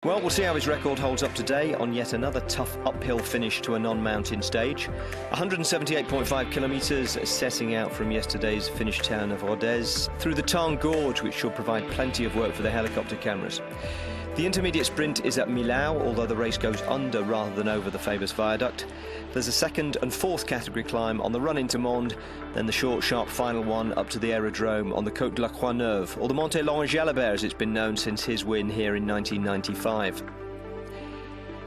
Well, we'll see how his record holds up today on yet another tough uphill finish to a non-mountain stage. 178.5 kilometres setting out from yesterday's Finnish town of Rodez through the Tarn Gorge, which should provide plenty of work for the helicopter cameras. The intermediate sprint is at Millau, although the race goes under rather than over the famous viaduct. There's a second and fourth category climb on the run into Mende, then the short, sharp final one up to the aerodrome on the Côte de la Croix-Neuve, or the Monte Laurent jalabert as it's been known since his win here in 1995.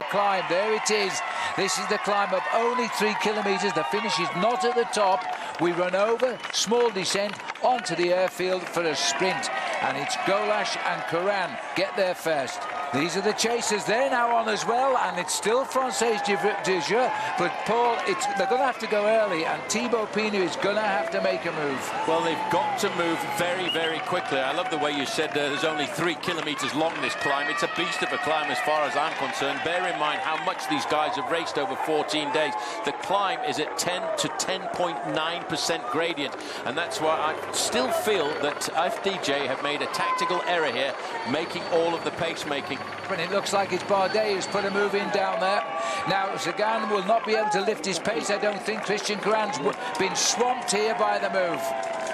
Climb, there it is. This is the climb of only 3 kilometres. The finish is not at the top. We run over, small descent, onto the airfield for a sprint. And it's Golash and Coran get there first. These are the chasers. They're now on as well, and it's still Française de Jeu. But Paul, they're going to have to go early, and Thibaut Pinot is going to have to make a move. Well, they've got to move very, very quickly. I love the way you said there's only 3 kilometres long, this climb. It's a beast of a climb as far as I'm concerned. Bear in mind how much these guys have raced over 14 days. The climb is at 10 to 10.9% gradient, and that's why I still feel that FDJ have made a tactical error here, making all of the pace-making. And it looks like it's Bardet who's put a move in down there. Now, Sagan will not be able to lift his pace, I don't think. Christian Coran's been swamped here by the move.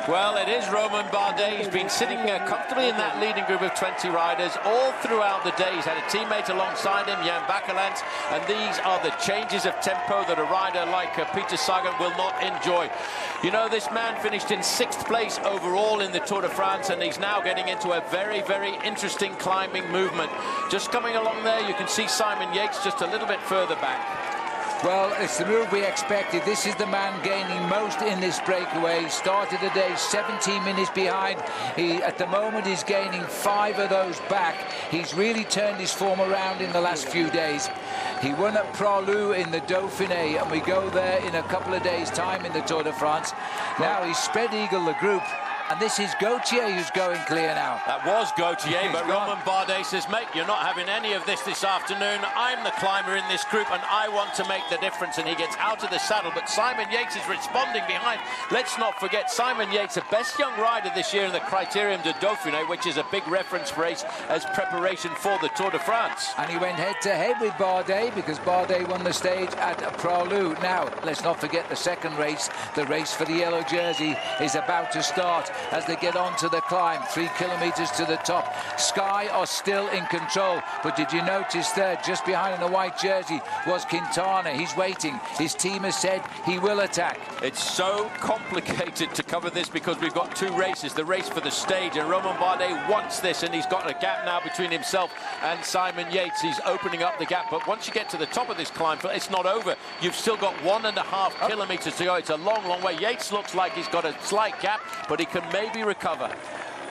Well, it is Romain Bardet. He's been sitting comfortably in that leading group of 20 riders all throughout the day. He's had a teammate alongside him, Jan Bakelands, and these are the changes of tempo that a rider like Peter Sagan will not enjoy. You know, this man finished in 6th place overall in the Tour de France, and he's now getting into a very, very interesting climbing movement. Just coming along there, you can see Simon Yates just a little bit further back. Well, it's the move we expected. This is the man gaining most in this breakaway. He started the day 17 minutes behind. At the moment, he's gaining 5 of those back. He's really turned his form around in the last few days. He won at Pralou in the Dauphiné, and we go there in a couple of days' time in the Tour de France. Now he's spread eagle the group. And this is Gautier who's going clear now. That was Gautier, but Romain Bardet says, mate, you're not having any of this afternoon. I'm the climber in this group, and I want to make the difference. And he gets out of the saddle, but Simon Yates is responding behind. Let's not forget, Simon Yates, the best young rider this year in the Criterium de Dauphiné, which is a big reference race as preparation for the Tour de France. And he went head-to-head with Bardet, because Bardet won the stage at Pralou. Now, let's not forget the second race. The race for the yellow jersey is about to start as they get onto the climb, 3 kilometres to the top. Sky are still in control, but did you notice there, just behind in the white jersey, was Quintana. He's waiting. His team has said he will attack. It's so complicated to cover this because we've got 2 races, the race for the stage, and Romain Bardet wants this, and he's got a gap now between himself and Simon Yates. He's opening up the gap, but once you get to the top of this climb, it's not over. You've still got 1.5 kilometres to go. It's a long, long way. Yates looks like he's got a slight gap, but he can maybe recover.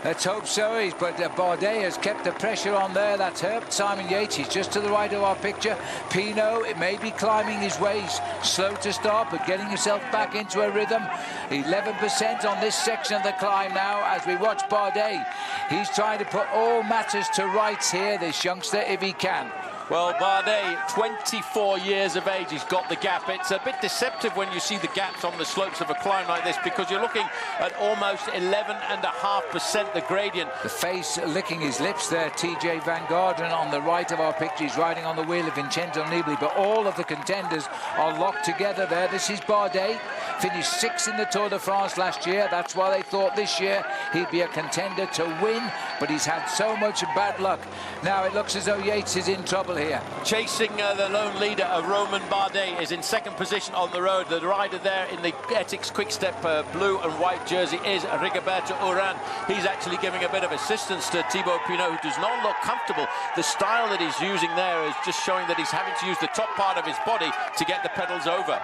Let's hope so, but Bardet has kept the pressure on there. That's hurt Simon Yates. He's just to the right of our picture. Pinot, it may be climbing his way. He's slow to start, but getting himself back into a rhythm. 11% on this section of the climb now as we watch Bardet. He's trying to put all matters to rights here, this youngster, if he can. Well, Bardet, 24 years of age, he's got the gap. It's a bit deceptive when you see the gaps on the slopes of a climb like this, because you're looking at almost 11.5% the gradient. The face licking his lips there, TJ Van Garderen on the right of our picture. He's riding on the wheel of Vincenzo Nibali, but all of the contenders are locked together there. This is Bardet, finished 6th in the Tour de France last year. That's why they thought this year he'd be a contender to win, but he's had so much bad luck. Now it looks as though Yates is in trouble here. Chasing the lone leader of Romain Bardet is in 2nd position on the road. The rider there in the Ethics Quick-Step blue and white jersey is Rigoberto Urán. He's actually giving a bit of assistance to Thibaut Pinot, who does not look comfortable. The style that he's using there is just showing that he's having to use the top part of his body to get the pedals over.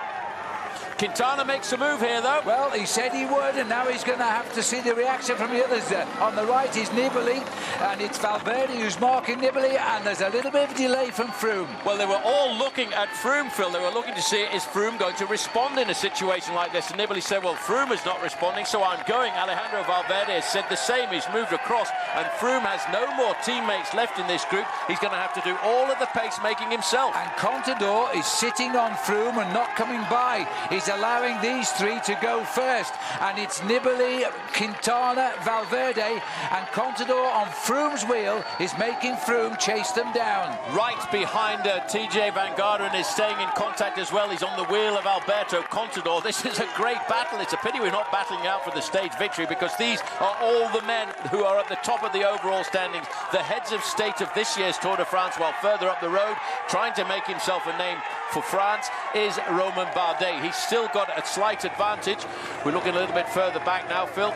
Quintana makes a move here, though. Well, he said he would, and now he's going to have to see the reaction from the others there. On the right is Nibali, and it's Valverde who's marking Nibali, and there's a little bit of delay from Froome. Well, they were all looking at Froome, Phil. They were looking to see, is Froome going to respond in a situation like this? And Nibali said, well, Froome is not responding, so I'm going. Alejandro Valverde has said the same. He's moved across, and Froome has no more teammates left in this group. He's going to have to do all of the pace-making himself. And Contador is sitting on Froome and not coming by. He's allowing these three to go first. And it's Nibali, Quintana, Valverde, and Contador on Froome's wheel is making Froome chase them down. Right behind TJ Van Garderen is staying in contact as well. He's on the wheel of Alberto Contador. This is a great battle. It's a pity we're not battling out for the stage victory, because these are all the men who are at the top of the overall standings, the heads of state of this year's Tour de France, while further up the road, trying to make himself a name for France, is Romain Bardet. He's still got a slight advantage. We're looking a little bit further back now, Phil.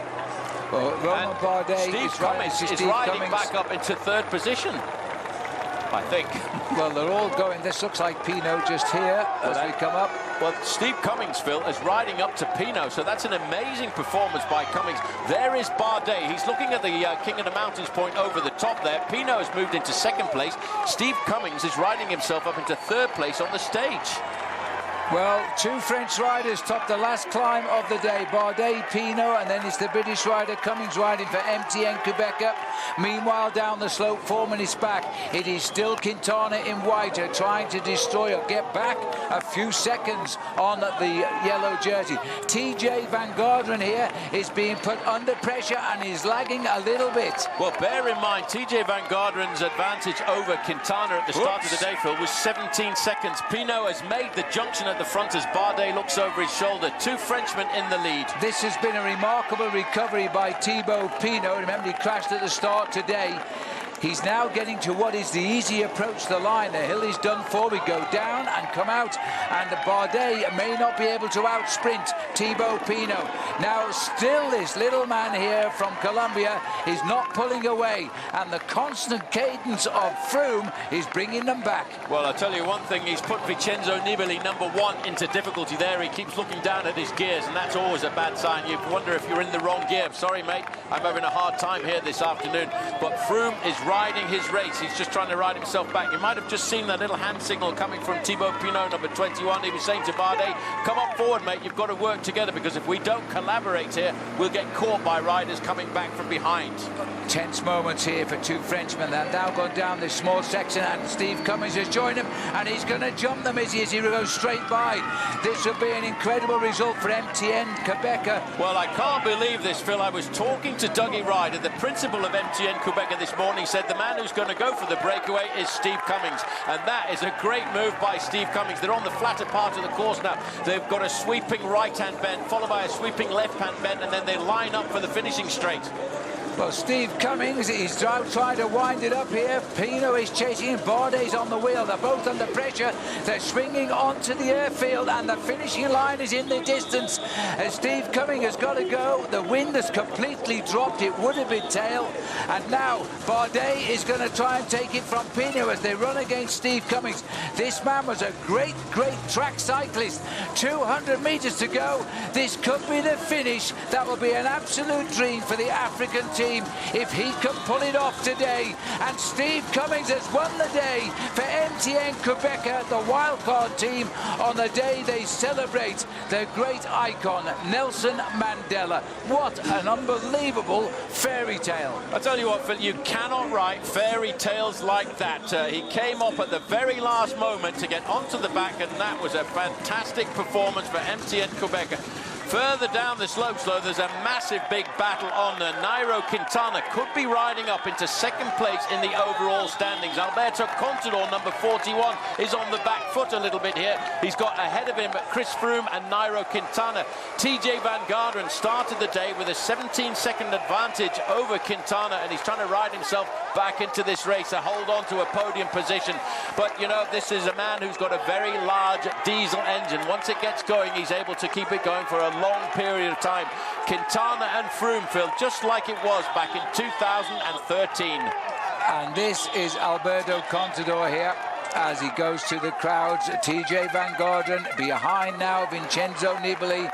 Well, Romain Bardet Steve Cummings is riding back up into third position, I think. Well, they're all going. This looks like Pinot just here as we come up. Well, Steve Cummings, Phil, is riding up to Pinot, so that's an amazing performance by Cummings. There is Bardet. He's looking at the King of the Mountains point over the top there. Pinot has moved into second place. Steve Cummings is riding himself up into third place on the stage. Well, two French riders topped the last climb of the day. Bardet, Pinot, and then it's the British rider Cummings riding for MTN Quebec. Meanwhile, down the slope, 4 minutes back, it is still Quintana in white trying to destroy or get back a few seconds on the yellow jersey. TJ Van Garderen here is being put under pressure and is lagging a little bit. Well, bear in mind, TJ Van Garderen's advantage over Quintana at the start of the day, Phil, was 17 seconds. Pinot has made the junction at the front as Bardet looks over his shoulder. Two Frenchmen in the lead. This has been a remarkable recovery by Thibaut Pinot. Remember, he crashed at the start today. He's now getting to what is the easy approach to the line. The hill is done for. We go down and come out, and Bardet may not be able to out-sprint Thibaut Pinot. Now, still this little man here from Colombia is not pulling away, and the constant cadence of Froome is bringing them back. Well, I'll tell you one thing, he's put Vincenzo Nibali, #1, into difficulty there. He keeps looking down at his gears, and that's always a bad sign. You wonder if you're in the wrong gear. Sorry, mate, I'm having a hard time here this afternoon. But Froome is riding his race. He's just trying to ride himself back. You might have just seen that little hand signal coming from Thibaut Pinot, #21. He was saying to Bardet, come up forward, mate, you've got to work together, because if we don't collaborate here, we'll get caught by riders coming back from behind. Tense moments here for two Frenchmen. They're now gone down this small section, and Steve Cummings has joined him, and he's going to jump them as he goes straight by. This will be an incredible result for MTN Quebec. Well, I can't believe this, Phil. I was talking to Dougie Ryder, the principal of MTN Quebec, this morning. Said the man who's going to go for the breakaway is Steve Cummings, and that is a great move by Steve Cummings. They're on the flatter part of the course now. They've got a sweeping right-hand bend followed by a sweeping left-hand bend, and then they line up for the finishing straight. Well, Steve Cummings is trying to wind it up here. Pinot is chasing him. Bardet's on the wheel. They're both under pressure. They're swinging onto the airfield, and the finishing line is in the distance. As Steve Cummings has got to go. The wind has completely dropped. It would have been tail. And now Bardet is going to try and take it from Pinot as they run against Steve Cummings. This man was a great, great track cyclist. 200 meters to go. This could be the finish. That will be an absolute dream for the African team if he can pull it off today. And Steve Cummings has won the day for MTN Quebec, the wildcard team, on the day they celebrate the great icon Nelson Mandela. What an unbelievable fairy tale. I tell you what, Phil, you cannot write fairy tales like that. He came up at the very last moment to get onto the back, and that was a fantastic performance for MTN Quebec. Further down the slopes, though, there's a massive big battle on. Nairo Quintana could be riding up into second place in the overall standings. Alberto Contador, #41, is on the back foot a little bit here. He's got ahead of him Chris Froome and Nairo Quintana. TJ Van Garderen started the day with a 17-second advantage over Quintana, and he's trying to ride himself back into this race to hold on to a podium position. But, you know, this is a man who's got a very large diesel engine. Once it gets going, he's able to keep it going for a long period of time. Quintana and Froome, Phil, just like it was back in 2013. And this is Alberto Contador here as he goes to the crowds. TJ Van Garderen behind now, Vincenzo Nibali.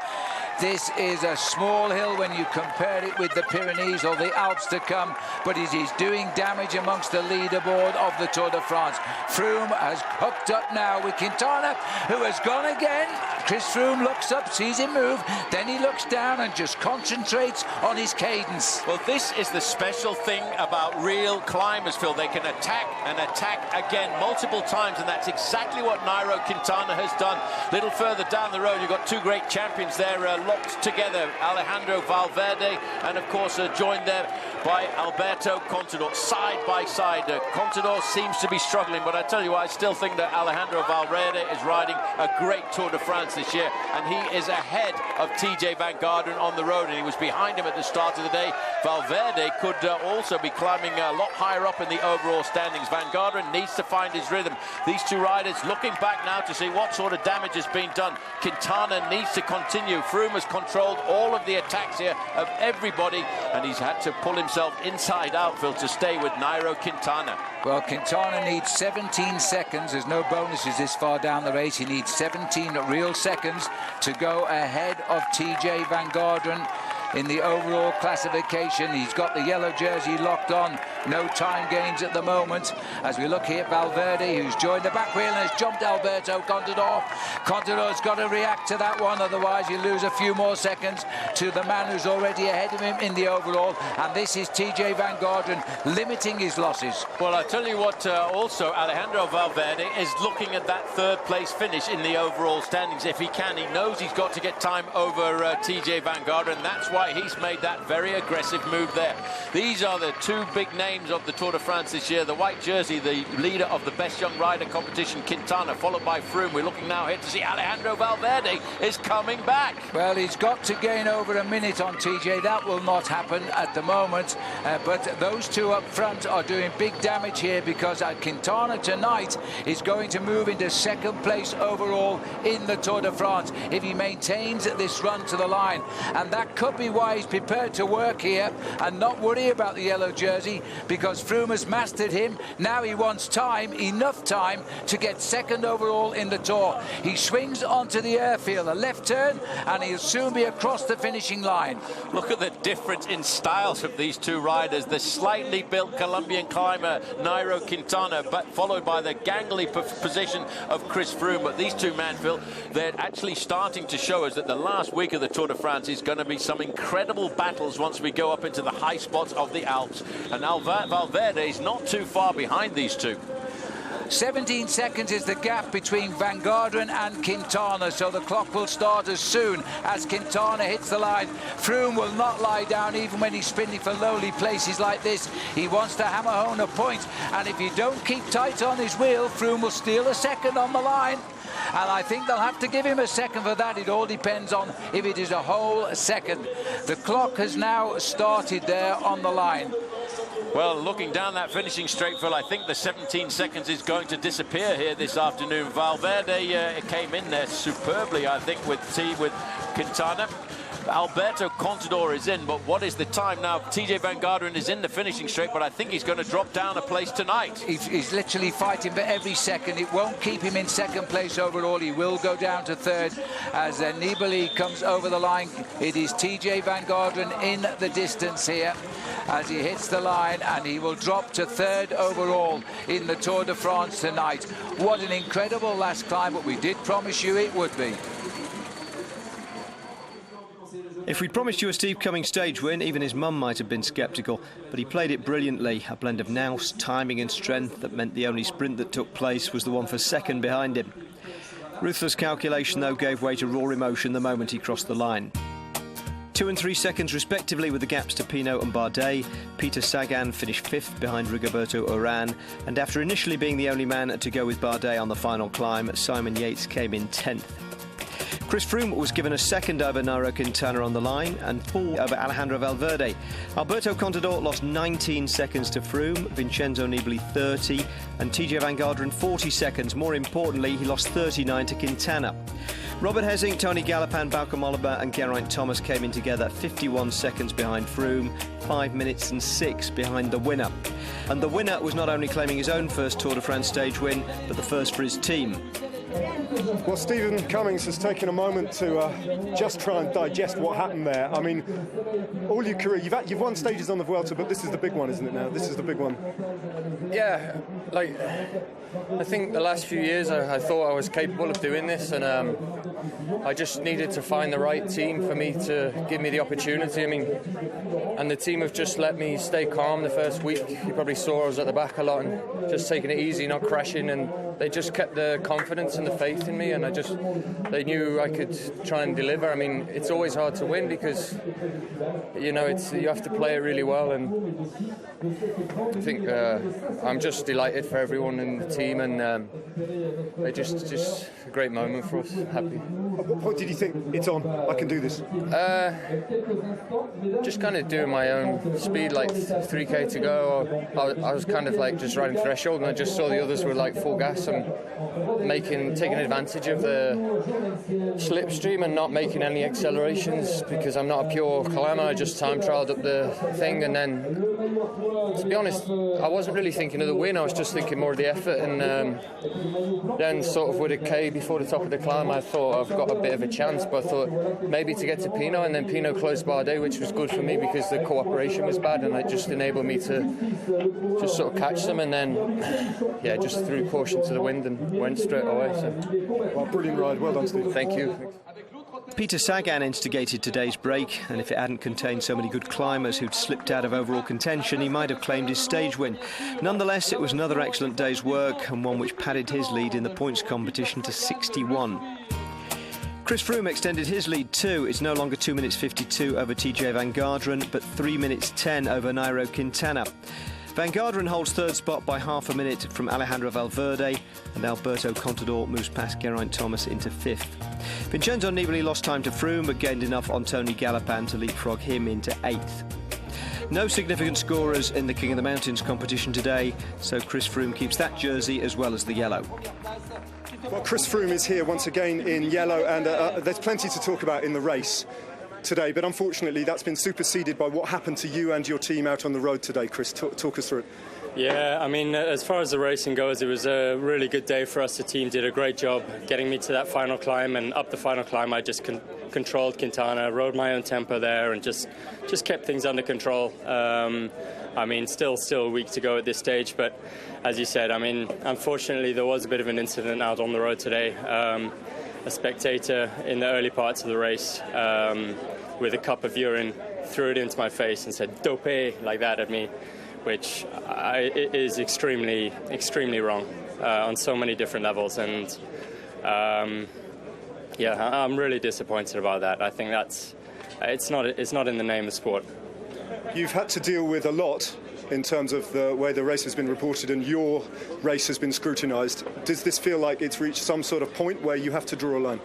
This is a small hill when you compare it with the Pyrenees or the Alps to come, but it is doing damage amongst the leaderboard of the Tour de France. Froome has hooked up now with Quintana, who has gone again. Chris Froome looks up, sees him move, then he looks down and just concentrates on his cadence. Well, this is the special thing about real climbers, Phil. They can attack and attack again multiple times, and that's exactly what Nairo Quintana has done. A little further down the road, you've got two great champions there locked together, Alejandro Valverde, and of course joined there by Alberto Contador, side by side. Contador seems to be struggling, but I tell you what, I still think that Alejandro Valverde is riding a great Tour de France this year, and he is ahead of TJ Van Garderen on the road, and he was behind him at the start of the day. Valverde could also be climbing a lot higher up in the overall standings. Van Garderen needs to find his rhythm. These two riders looking back now to see what sort of damage has been done. Quintana needs to continue. Froome has controlled all of the attacks here of everybody, and he's had to pull himself inside out, Phil, to stay with Nairo Quintana. Well, Quintana needs 17 seconds. There's no bonuses this far down the race. He needs 17 real seconds to go ahead of TJ Van Garderen in the overall classification. He's got the yellow jersey locked on. No time gains at the moment. As we look here, Valverde, who's joined the back wheel and has jumped Alberto Contador. Contador's got to react to that one, otherwise you lose a few more seconds to the man who's already ahead of him in the overall. And this is TJ Van Garderen limiting his losses. Well, I tell you what, also Alejandro Valverde is looking at that third place finish in the overall standings. If he can, he knows he's got to get time over TJ Van Garderen. That's why he's made that very aggressive move there. These are the two big names of the Tour de France this year. The white jersey, the leader of the best young rider competition, Quintana, followed by Froome. We're looking now here to see Alejandro Valverde is coming back. Well, he's got to gain over a minute on TJ. That will not happen at the moment. But those two up front are doing big damage here, because Quintana tonight is going to move into second place overall in the Tour de France if he maintains this run to the line. And that could be why he's prepared to work here and not worry about the yellow jersey, because Froome has mastered him. Now he wants time, enough time, to get second overall in the Tour. He swings onto the airfield, a left turn, and he'll soon be across the finishing line. Look at the difference in styles of these two riders. The slightly built Colombian climber Nairo Quintana, but followed by the gangly position of Chris Froome. But these two men, Phil, they're actually starting to show us that the last week of the Tour de France is going to be some incredible battles once we go up into the high spots of the Alps. And Valverde is not too far behind these two. 17 seconds is the gap between Van Garderen and Quintana, so the clock will start as soon as Quintana hits the line. Froome will not lie down even when he's sprinting for lowly places like this. He wants to hammer home a point, and if you don't keep tight on his wheel, Froome will steal a second on the line. And I think they'll have to give him a second for that. It all depends on if it is a whole second. The clock has now started there on the line. Well, looking down that finishing straight, Phil, I think the 17 seconds is going to disappear here this afternoon. Valverde came in there superbly, I think, with Quintana. Alberto Contador is in, but what is the time now? TJ Van Garderen is in the finishing straight, but I think he's going to drop down a place tonight. He's literally fighting for every second. It won't keep him in second place overall. He will go down to third as Nibali comes over the line. It is TJ Van Garderen in the distance here as he hits the line, and he will drop to third overall in the Tour de France tonight. What an incredible last climb, but we did promise you it would be. If we'd promised you a Steve Cummings stage win, even his mum might have been sceptical, but he played it brilliantly. A blend of nous, timing and strength that meant the only sprint that took place was the one for second behind him. Ruthless calculation, though, gave way to raw emotion the moment he crossed the line. 2 and 3 seconds respectively with the gaps to Pinot and Bardet. Peter Sagan finished 5th behind Rigoberto Urán, and after initially being the only man to go with Bardet on the final climb, Simon Yates came in 10th. Chris Froome was given a second over Nairo Quintana on the line and 4 over Alejandro Valverde. Alberto Contador lost 19 seconds to Froome, Vincenzo Nibali 30 and TJ Van Garderen 40 seconds. More importantly, he lost 39 to Quintana. Robert Hessing, Tony Gallopin, Bauke Mollema and Geraint Thomas came in together 51 seconds behind Froome, 5 minutes and 6 behind the winner. And the winner was not only claiming his own first Tour de France stage win, but the first for his team. Well, Stephen Cummings has taken a moment to just try and digest what happened there. I mean, all your career, you've won stages on the Vuelta, but this is the big one, isn't it now? This is the big one. Yeah, like, I think the last few years I thought I was capable of doing this, and I just needed to find the right team for me to give me the opportunity. I mean, and the team have just let me stay calm the first week. You probably saw I was at the back a lot and just taking it easy, not crashing, and they just kept the confidence and the faith in me, and they knew I could try and deliver. I mean, it's always hard to win because, you know, you have to play it really well, and I think I'm just delighted for everyone in the team, and it's just a great moment for us. Happy. At what point did you think, it's on, I can do this? Just kind of doing my own speed, like 3k to go. I was kind of like just riding threshold, and I just saw the others were like full gas and taking advantage of the slipstream and not making any accelerations, because I'm not a pure climber. I just time trialed up the thing, and then, to be honest, I wasn't really thinking of the win. I was just thinking more of the effort, and then sort of with a K before the top of the climb, I thought I've got a bit of a chance, but I thought maybe to get to Pinot, and then Pinot closed Bardet, which was good for me because the cooperation was bad, and it just enabled me to just sort of catch them, and then just threw caution to the wind and went straight away. So. Well, brilliant ride, well done, Steve. Thank you. Peter Sagan instigated today's break, and if it hadn't contained so many good climbers who'd slipped out of overall contention, he might have claimed his stage win. Nonetheless, it was another excellent day's work, and one which padded his lead in the points competition to 61. Chris Froome extended his lead too. It's no longer 2 minutes 52 over TJ Van Garderen, but 3 minutes 10 over Nairo Quintana. Van Garderen holds third spot by half a minute from Alejandro Valverde, and Alberto Contador moves past Geraint Thomas into fifth. Vincenzo Nibali lost time to Froome, but gained enough on Tony Galopin to leapfrog him into eighth. No significant scorers in the King of the Mountains competition today, so Chris Froome keeps that jersey as well as the yellow. Well, Chris Froome is here once again in yellow, and there's plenty to talk about in the race today, but unfortunately that's been superseded by what happened to you and your team out on the road today. Chris, talk us through it. Yeah, I mean, as far as the racing goes, it was a really good day for us. The team did a great job getting me to that final climb, and up the final climb I just controlled Quintana, rode my own tempo there, and just kept things under control. I mean, still a week to go at this stage, but as you said, I mean, unfortunately there was a bit of an incident out on the road today. A spectator in the early parts of the race with a cup of urine threw it into my face and said "dopé" like that at me, which is extremely wrong on so many different levels, and I'm really disappointed about that. I think it's not in the name of sport. You've had to deal with a lot in terms of the way the race has been reported, and your race has been scrutinised. Does this feel like it's reached some sort of point where you have to draw a line?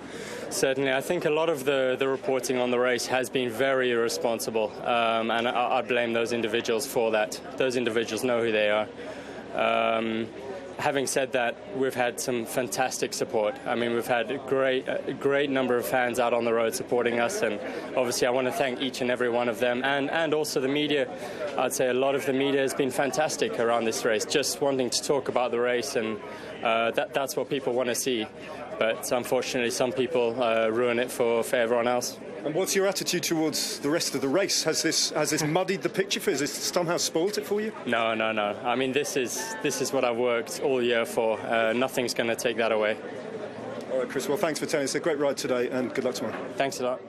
Certainly. I think a lot of the reporting on the race has been very irresponsible, and I blame those individuals for that. Those individuals know who they are. Having said that, we've had some fantastic support. I mean, we've had a great number of fans out on the road supporting us, and obviously I want to thank each and every one of them, and also the media. I'd say a lot of the media has been fantastic around this race, just wanting to talk about the race, and that's what people want to see. But unfortunately, some people ruin it for everyone else. And what's your attitude towards the rest of the race? Has this muddied the picture for you? Has this somehow spoilt it for you? No. I mean, this is what I've worked all year for. Nothing's going to take that away. All right, Chris. Well, thanks for telling us. A great ride today, and good luck tomorrow. Thanks a lot.